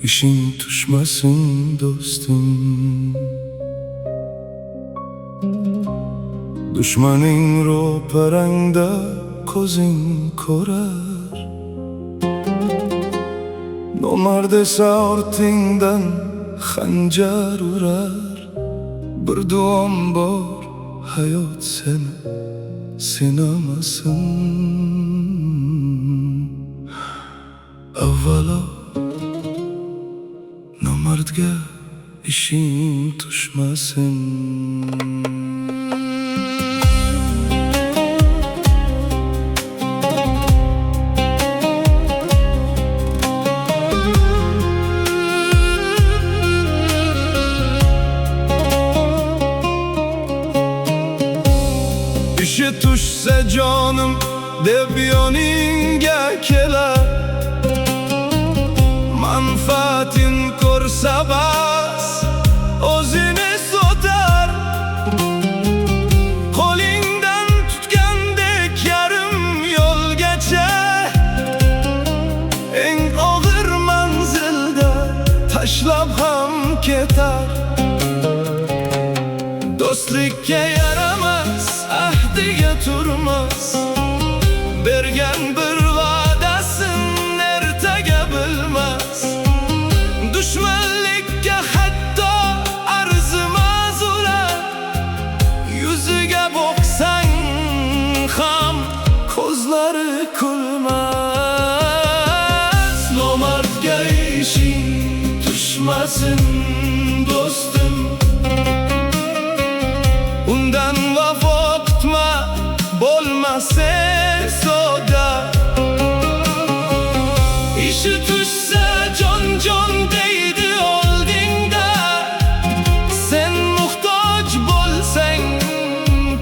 ishing tushmasin do'stim. Dushmaning ro'parangda ko'zing ko'rar, nomard esa ortingdan xanjar urar. Bir duom bor, hayot seni sinamasin. Avvalo nomardga ishing tushmasin. İşi tushsa jonim deb yoningga kelar, manfaatin ko'rsa bas o'zini sotar. Qo'lingdan tutgandek yarim yo'lgacha, eng og'ir manzilda tashlab ham ketar. Do'stlikka yaramas, ahdiga turmas, bergan bir va'dasin ertaga bilmas. Dushmanlikka hatto arzimas ular, yuziga boqsang ham ko'zlari kulmas. Nomardga ishing tushmasin do'stim, undan vafo kutma, bo'lmasa soda. Ishi tushsa jon deydi oldingda, sen muhtoj bo'lsang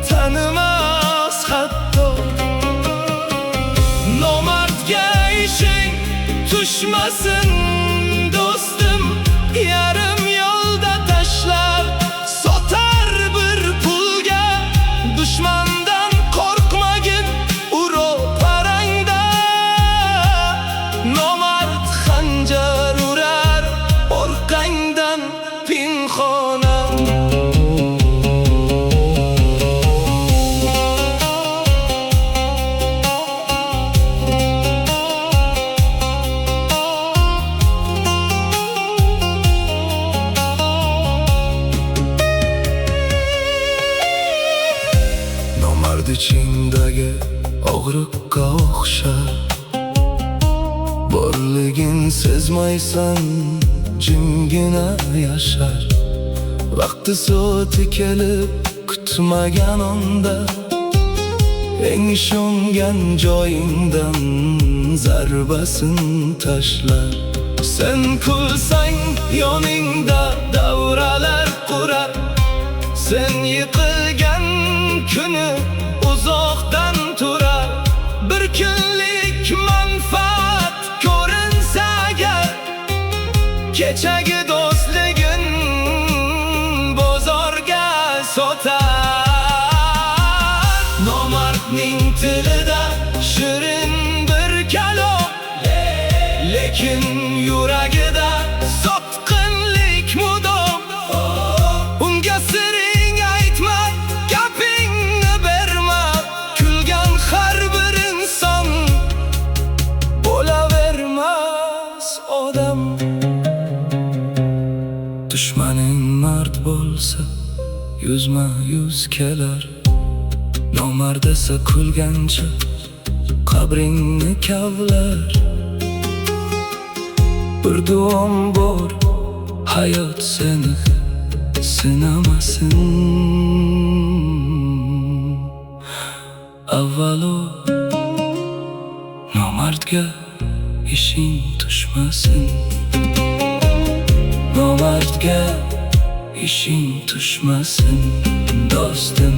tanimas hatto. Nomardga ishing tushmasin do'stim, yarim yo'lda tashlab sotar bir pulga. Dushmandan qo'rqmagin, u ro'parangda, nomard xanjar urar orqangdan pinxona. Nomard ichingdagi og'riqqa o'xshar, borligin sezmaysan, jimgina yashar. Vaqti soati kelib kutmagan onda, eng ishongan joyingdan zarbasin tashlar. Sen kulsang yoningda davralar qurar, sen yiqilgan kuni uzoqdan turar. Bir kunlik manfaat ko'rinsa agar, kechagi do'stligin bozorga sotar. Nomardning tilida shirin bir kalom, lekin yuragida sotqinlik mudom. Unga siring aytmay, gapingni berma, kulgan har bir inson bo'lavermas odam. Dushmaning mard bo'lsa yuzma yuz kelar, nomard esa kulgancha qabringni kavlar. Bir duom bor, hayot seni sinamasin. Avvalo nomardga ishing tushmasin. Nomardga ishing tushmasin do'stim.